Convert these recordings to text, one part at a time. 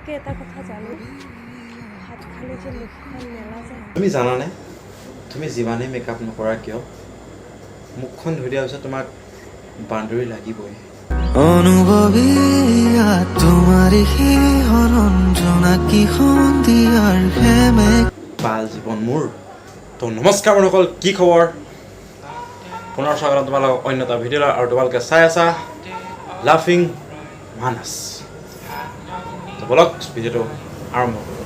আপোনালোকে এটা কথা জানে ভাত খালে যে মুখখন মেলা যায় তুমি জানানে তুমি যিমানেই মেকআপ নকৰা কিয় মুখখন ধুই দিয়াৰ পিছত তোমাক বান্দৰী লাগিবই অনুভৱী তোমাৰ হৰণ জোনাকী সন্ধিয়াৰ হেমে বাল জীৱন মোৰ তো নমস্কাৰ বন্ধুসকল কি খবৰ পুনৰ স্বাগতম তোমালোকক অন্য এটা ভিডিঅ' আৰু তোমালোকে চাই আছা লাফিং মানস তো বলক ভিডিঅ'টো আৰম্ভ কৰোঁ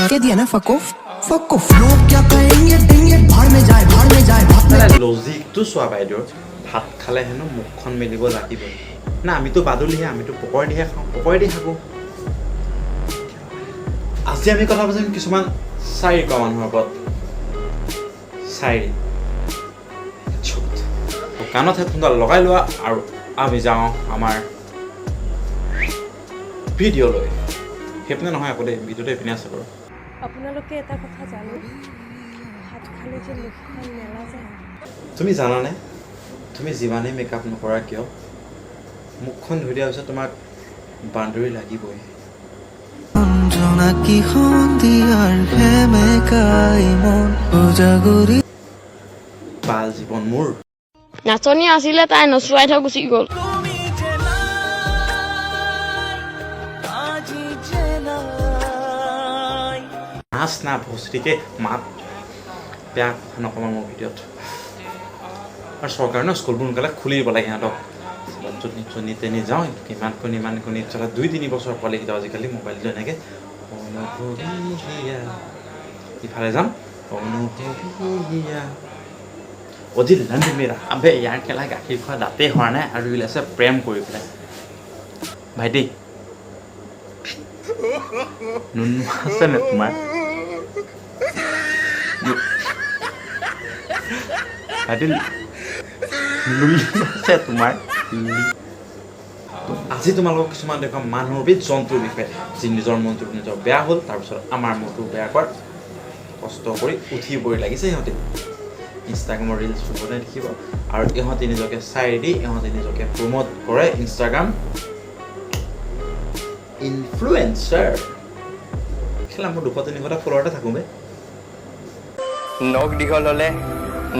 कह दिया ना फक ऑफ लोग क्या कहेंगे देंगे भाड़ में जाए লজিকটো চোৱা বাইদেউ ভাত খালে হেনো মুখখন মেলিব লাগিবই না আমিতো বাদুলিহে আমিতো পকৰি দিহে খাওঁ পকৰি দি থাকোঁ আজি আমি কথা পাতিম কিছুমান চাৰি কোৱা মানুহৰ ওপৰত চাৰি কাণত হেডফোনডাল লগাই লোৱা আৰু আমি যাওঁ আমাৰ ভিডিঅ'লৈ সেইপিনে নহয় আকৌ দেই ভিডিঅ'টো এইপিনে আছে বাৰু আপোনালোকে এটা কথা জানে ভাত খালে যে মুখখন মেলা যায় তুমি জানানে তুমি যিমানেই মেকআপ নকৰা কিয় মুখখন ধুই দিয়াৰ পিছত তোমাক বান্দৰী লাগিবই জোনাকী সন্ধিয়াৰ হেমে কাই মন উজাগৰি বাল জীৱন মোৰ নাচনি আছিলে তাই নচুৱাই থৈ গুচি গ'ল নাচ না ভস্তিকে মাত বেয়া নকমা মোৰ ভিডিঅ'ত আৰু চৰকাৰে ন স্কুলবোৰ সোনকালে খুলি দিব লাগে সিহঁতক য'ত নি যাওঁ ইমান কণি চলা 2-3 বছৰ পোৱালিকেইটা আজিকালি মোবাইলটো এনেকৈ ইফালে যাম অজিত লাণ্ডি মেৰা আবে ইয়াৰ কেলা গাখীৰ খোৱা দাঁতেই হোৱা নাই আৰু আছে প্ৰেম কৰি পেলাই ভাইটি নুন আছে নে তোমাৰ ভাইটি লুলি আছে তোমাৰ আজি তোমালোকক কিছুমান দেখুৱাম মানুহৰ বিধ জন্তুৰ বিষয়ে যি নিজৰ মনটো নিজৰ বেয়া হ'ল তাৰপিছত আমাৰ মনটো বেয়া কৰাত কষ্ট কৰি উঠি পৰি লাগিছে সিহঁতে ইনষ্টাগ্ৰামৰ ৰিলচ বনাই দেখিব আৰু ইহঁতে নিজকে চাই দি ইহঁতে নিজকে প্ৰমোট কৰে ইনষ্টাগ্ৰাম ইনফ্লুৱেঞ্চাৰ খেলা মোৰ 200-300টা ফলোৱাৰতে থাকোঁ বে নখ দীঘল হ'লে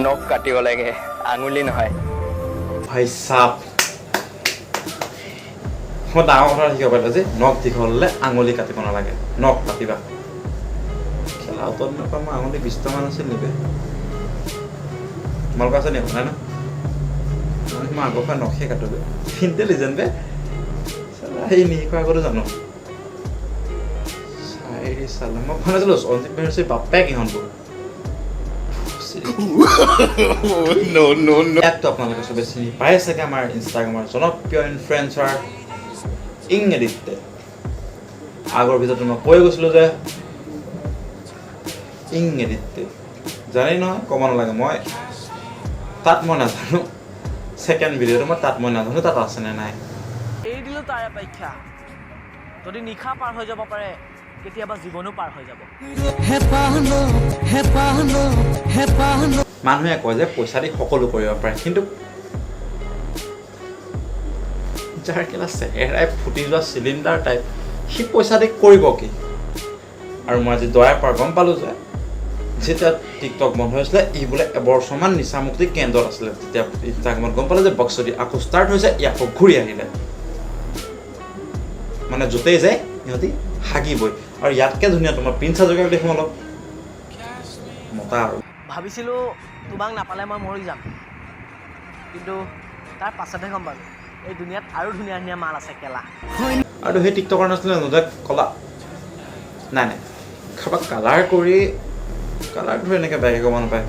নখ কাটিব লাগে আঙুলি নহয় ভাই চাপ মই ডাঙৰ কথা শিকিব পাৰিলোঁ যে নখ দীঘল হ'লে আঙুলি কাটিব নালাগে নখ কাটিবা খেলা অতত নকৰা মই আঙুলি 20টামান আছিল নেকি তোমালোকৰ আছে নেকি নাই ন মই আগৰ পৰা নখে কাটো বে ইণ্টেলিজেণ্ট বে সেই নিশিকাৰ আগতো জানো চাৰি চালে মই ভাল আছিলোঁ অঞ্জিত মেহৰচি বাপ্পাই কিহঁতবোৰ এপটো আপোনালোকে চবে চিনি পাই চাগে আমাৰ ইনষ্টাগ্ৰামৰ জনপ্ৰিয় ইনফ্লুৱেঞ্চাৰ ইংগেদিতে আগৰ ভিতৰত মই কৈ গৈছিলোঁ যে ইংগেদিতে জানেই নহয় ক'ব নালাগে মই তাত মই নাজানো ছেকেণ্ড ভিডিঅ'টো মই তাত মই নাজানো তাত আছেনে নাই এই দিলোঁ তাৰ অপেক্ষা যদি নিশা পাৰ হৈ যাব পাৰে কেতিয়াবা জীৱনো পাৰ হৈ যাব মানুহে কয় যে পইচা দি সকলো কৰিব পাৰে কিন্তু যাৰ কেলা চেহেৰাই ফুটি যোৱা চিলিণ্ডাৰ টাইপ সি পইচা দি কৰিব কি আৰু মই আজি দয়াৰ পৰা গম পালোঁ যে যেতিয়া টিকটক বন্ধ হৈছিলে ই বোলে এবছৰমান নিচামুক্তি কেন্দ্ৰত আছিলে তেতিয়া ইনষ্টাগ্ৰামত গম পালোঁ যে বক্সদি আকৌ ষ্টাৰ্ট হৈছে ই আকৌ ঘূৰি আহিলে মানে য'তেই যায় সিহঁতি হাগিবই আৰু ইয়াতকৈ ধুনীয়া তোমাৰ প্ৰিন্স হাজৰিকাক দেখোঁ অলপ মতা আৰু ভাবিছিলোঁ তোমাক নাপালে মই মৰি যাম কিন্তু তাৰ পাছতহে গম পালোঁ এই দুনিয়াত আৰু ধুনীয়া ধুনীয়া মাল আছে কেলা আৰু সেই টিকটকৰ নাছিলে নদে কলা নাই নাই কাৰোবাক কালাৰ কৰি কালাৰটো এনেকৈ বেয়াকৈ ক'ব নাপায়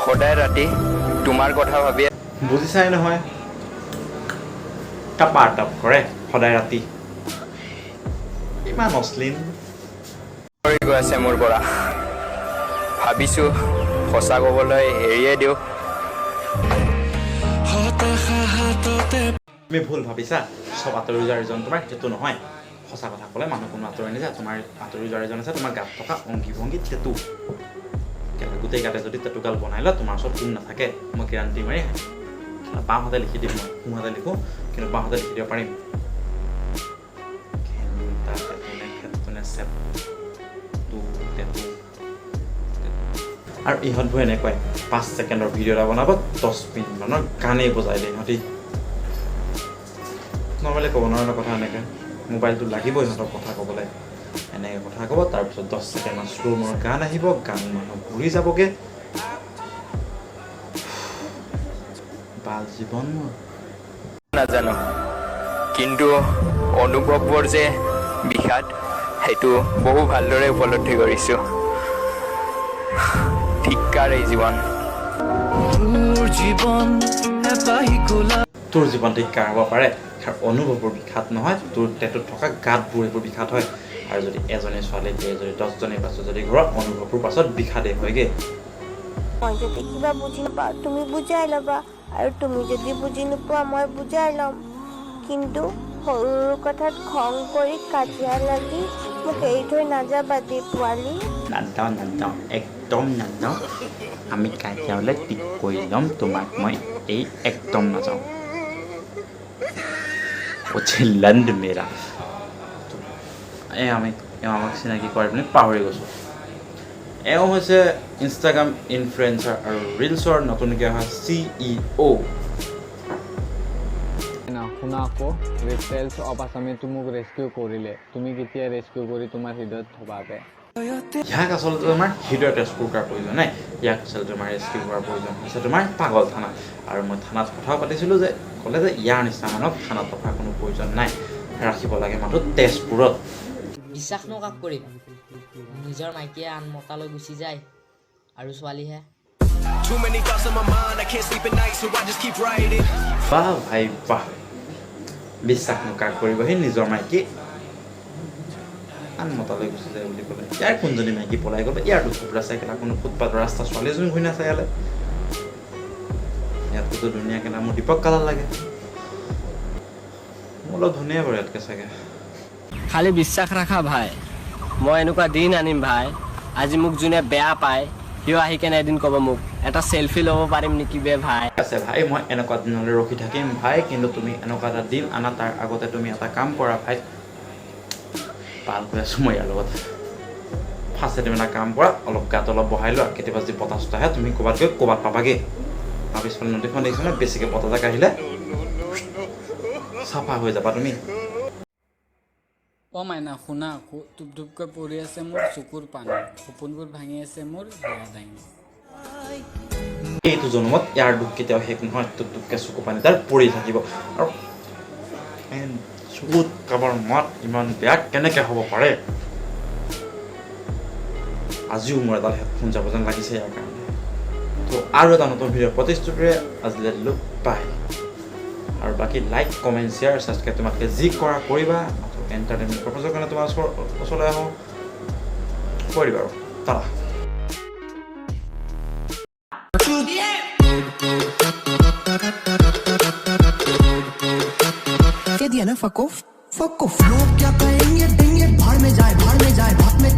সদায় ৰাতি তোমাৰ কথা ভাবি বুজিছাই নহয় টাপ কৰে সদায় ৰাতি ইমান অশ্লীল কৰি গৈ আছে মোৰ পৰা ভাবিছোঁ সঁচা ক'বলৈ এৰিয়ে দিওঁ তুমি ভুল ভাবিছা চব আঁতৰি যোৱাৰ ৰিজন তোমাৰ সেইটো নহয় সঁচা কথা ক'লে মানুহ কোনো আঁতৰি নাযায় তোমাৰ আঁতৰি যোৱাৰ ৰিজন আছে তোমাৰ গাত থকা অংগী ভংগী টেটু গোটেই গাতে যদি টেটুগাল বনাই লয় তোমাৰ ওচৰত কোন নাথাকে মই গেৰাণ্টি মাৰি বাওঁহাতে লিখি দিম মই সোঁহাতে লিখোঁ কিন্তু বাওঁহাতে লিখি দিব পাৰিম আৰু ইহঁতবোৰ এনেকুৱাই 5 ছেকেণ্ডৰ ভিডিঅ' এটা বনাব 10 মিনিটমানৰ গানেই বজাই দিয়ে ইহঁতি নৰ্মেলি ক'ব নোৱাৰে কথা এনেকৈ মোবাইলটো লাগিব ইহঁতক কথা ক'বলৈ এনেকৈ কথা ক'ব তাৰপিছত 10 ছেকেণ্ডমান শ্ল' মোৰ গান আহিব গান মানুহ ঘূৰি যাবগৈ বাল জীৱন মোৰ নাজানো কিন্তু অনুভৱবোৰ যে বিষাদ সেইটো বহু ভালদৰে উপলব্ধি কৰিছোঁ ধিক্কাৰ এই জীৱন তোৰ জীৱন ধিক্কাৰ হ'ব পাৰে অনুভৱবোৰ বিষাদ নহয় তোৰ টেটুত থকা গাঁতবোৰ এইবোৰ বিষাদ হয় আৰু যদি এজনী ছোৱালীয়ে যদি 10জনীৰ পাছত যদি ঘৰত অনুভৱবোৰ পাছত বিষাদে হয়গৈ মই যদি কিবা বুজি নাপাওঁ তুমি বুজাই ল'বা আৰু তুমি যদি বুজি নোপোৱা মই বুজাই ল'ম কিন্তু সৰু কথাত খং কৰি কাজিয়া লাগি মোক এৰি থৈ নাযাবা দেই পোৱালি নাযাওঁ একদম নাযাওঁ আমি কাজিয়ালৈ ঠিক কৰি ল'ম তোমাক মই এই একদম নাযাওঁ লণ্ড মেৰা আমাক চিনাকি কৰে বুলি পাহৰি গৈছোঁ এওঁ হৈছে ইনষ্টাগ্ৰাম ইনফ্লুৱেঞ্চাৰ আৰু ৰিলছৰ নতুনকৈ অহা CEO শুনা আকৌ ৰিপেলছ অফ আছামে মোক ৰেস্কিউ কৰিলে তুমি কেতিয়া ৰেস্কিউ কৰি তোমাৰ হৃদয়ত থবাবে ইয়াক আচলতে তোমাৰ হৃদয় ৰেস্কিউ কৰাৰ প্ৰয়োজন নাই ইয়াক আচলতে তোমাৰ ৰেস্কিউ কৰাৰ প্ৰয়োজন হৈছে তোমাৰ পাগল থানা আৰু মই থানাত কথাও পাতিছিলোঁ যে ক'লে যে ইয়াৰ নিচিনা মানুহক থানাত ৰখাৰ কোনো প্ৰয়োজন নাই ৰাখিব লাগে মানুহ তেজপুৰত বিশ্বাস নকাক কৰিবা নিজৰ মাইকীয়ে আন মতালৈ গুচি যায় আৰু ছোৱালীহে বাহ ভাই বাহ বিশ্বাস নকাক কৰিব সেই নিজৰ মাইকী আন মতালৈ গুচি যায় বুলি ক'লে ইয়াৰ কোনজনী মাইকী পলাই গ'ল ইয়াৰ দুখুৰা চাইকেলা কোনো ফুটপাথৰ ৰাস্তা ছোৱালী এজনী ঘূৰি নাচাই ইয়ালে ইয়াততো ধুনীয়াকৈ নাম মোৰ দীপক কালাৰ লাগে মোৰ অলপ ধুনীয়া বাৰু ইয়াতকৈ চাগে খালি বিশ্বাস ৰাখা ভাই মই এনেকুৱা দিন আনিম ভাই আজি মোক যোনে বেয়া পায় সিও আহি কেনে এদিন ক'ব মোক এটা চেলফি ল'ব পাৰিম নেকি বে ভাই আছে ভাই মই এনেকুৱা দিনলৈ ৰখি থাকিম ভাই কিন্তু তুমি এনেকুৱা এটা দিন আনা তাৰ আগতে তুমি এটা কাম কৰা ভাই পাল হৈ আছোঁ মই ইয়াৰ লগত ফাৰ্ষ্টে তুমি এটা কাম কৰা অলপ গাত অলপ বহাই লোৱা কেতিয়াবা যদি বতাহ চতাহ আহে তুমি ক'ৰবাত গৈ ক'ৰবাত পাবাগৈ পিছফালে নদীখন দেখিছানে বেছিকৈ বতাহ জাক আহিলে চাফা হৈ যাবা তুমি অ মাইনা শুনা আকৌ টুপ টুপকৈ পৰি আছে মোৰ চকুৰ পানী সপোনবোৰ ভাঙি আছে মোৰ হেৰা দাঙি এইটো জন্মত ইয়াৰ দুখ কেতিয়াও শেষ নহয় টুপ টুপকৈ চকু পানী তাৰ পৰি থাকিব আৰু চকুত কাৰোবাৰ মাত ইমান বেয়া কেনেকৈ হ'ব পাৰে আজিও মোৰ এডাল হেডফোন যাব যেন লাগিছে ইয়াৰ কাৰণে তো আৰু এটা নতুন ভিডিঅ' প্ৰতিশ্ৰুতিৰে আজিলৈ দিলোঁ বাই আৰু বাকী লাইক কমেণ্ট শ্বেয়াৰ ছাবস্ক্ৰাইব তোমালোকে যি কৰা কৰিবা এণ্টাৰটেইনমেণ্ট পাৰপাছৰ কাৰণে তোমাৰ ওচৰলৈ আহোঁ কৰি দিবা আৰু তাৰা कह दिया ना फक ऑफ लोग क्या कहेंगे देंगे भाड़ में जाए भाड़ में